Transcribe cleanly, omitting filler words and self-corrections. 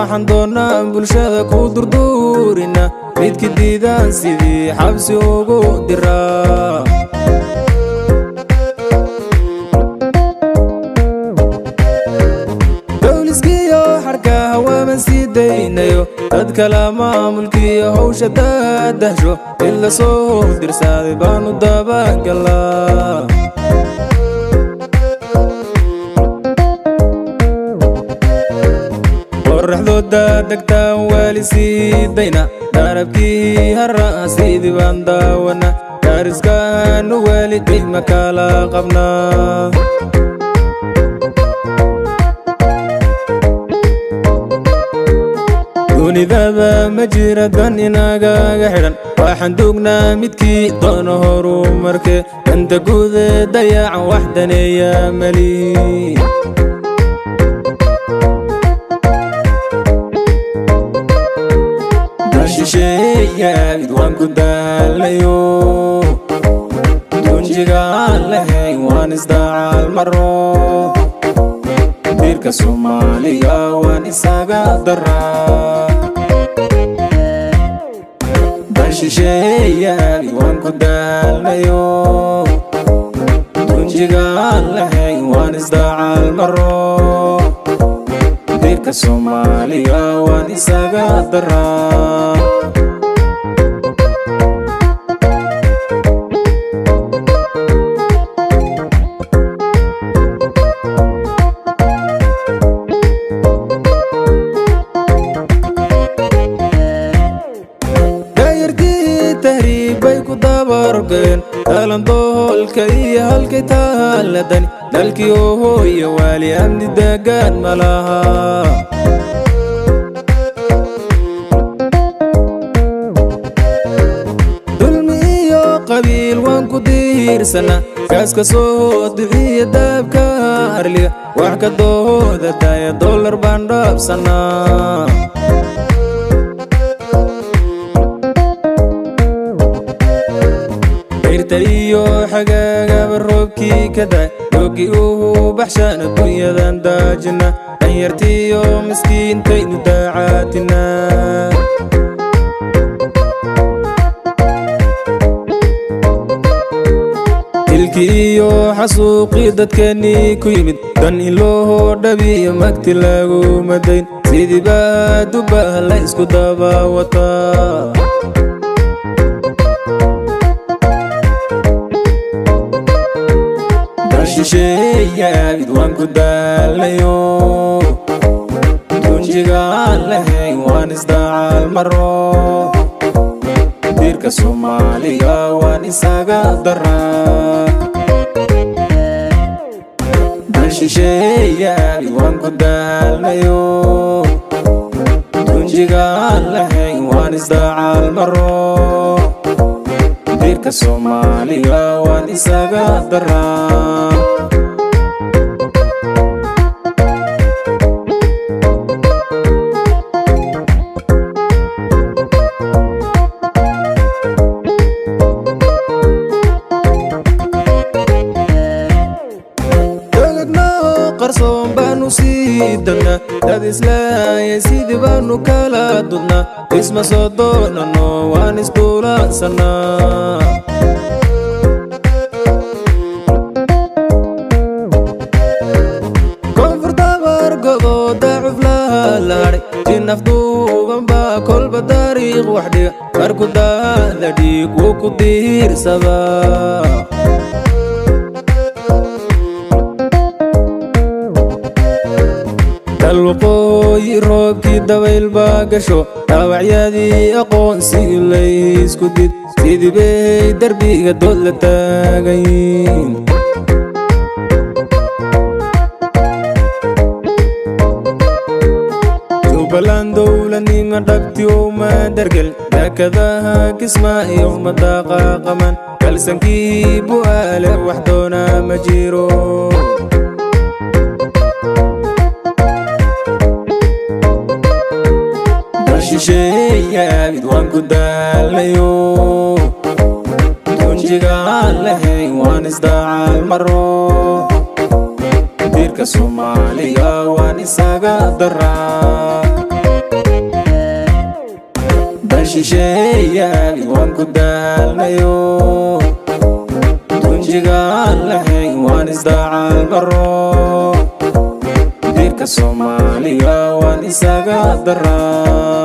waxaan doonaa bulshada ku durduurina midkii diidan sidii xabsi ugu diraa dawliskiyo xarkaha waaman sii daynayo dadka la maamulkiyo hawsha daadahsho in la soo dirsaaday baanu dabagalaa qorraxdooda degtaan waali sii dayna darabkii harraa sidii baan daawana daariskaanu waali qiima kala qabnaa dunidaba ma jira dan inagaga xidhan waxaan duugnaa midkii doono horumarke danta guude dayacan wax daneeya mali shisheeyaabid waan ku daalayo dunjigaan lahayn waan isdacaal maro diirka Soomaaliga waan isaga daraa shisheeyaabid waan ku daalayo dunjigaan lahayn waan isdacaal maro diirka Soomaaliga waan isaga daraa tahriibbay ku dabargeen talandoolka iyo halkay taaladan dalkii oo hooya waali amni degaan ma laha dulmi iyo qabiil waan ku diirsana kaaska soo duciya daabka arliga wax ka dooda daya dollar baan dhaabsanaa iyo xagaagaba roobkii ka daa yoogii uu baxshaan adduunyadan daajina danyartiiyo miskiintaynu daacaatina dilkii iyo xasuuqii dadkeennii ku yimid dan in loo dhabiyo magti lagu madayn sidii baa dubbaha la isku daba wataa shisheeyaabid waan ku daalayo dunjigaan lahayn waan isdacaal maro diirka Soomaaliga waan isaga daraa shisheeyaabid waan ku daalayo dunjigaan lahayn waan isdacaal maro diirka Soomaaliga waan isaga daraa qarsoon baanu sii dagnaa dad islaaya sidii baanu kala dudnaa isma soo doonano waan isduulaansanaa koonfur dabargodo daacuflaha la hadhay jin afduuban baa kolba taariikh wax dhiga marku daada dhiig wuu ku diirsadaa dalwaqooyi roobkii dabayl baa gasho dhaawacyadii aqoonsigii laysku did sidii bay derbiga dood la taagayn jubbaland dowladnima dhabti uma dargel deekadaha kismaayo uma dhaqaaqaman kalsankii bu'aale wax doona ma jiro shisheeyaabid waan ku daalayo dunjigaan lahayn waan isdacaal maro diirka Soomaaliga waan isaga daraa شيشيالي وان كدالنيو تونجيغان لحين وان ازداع البرو ديرك الصومالية وان إساقا دران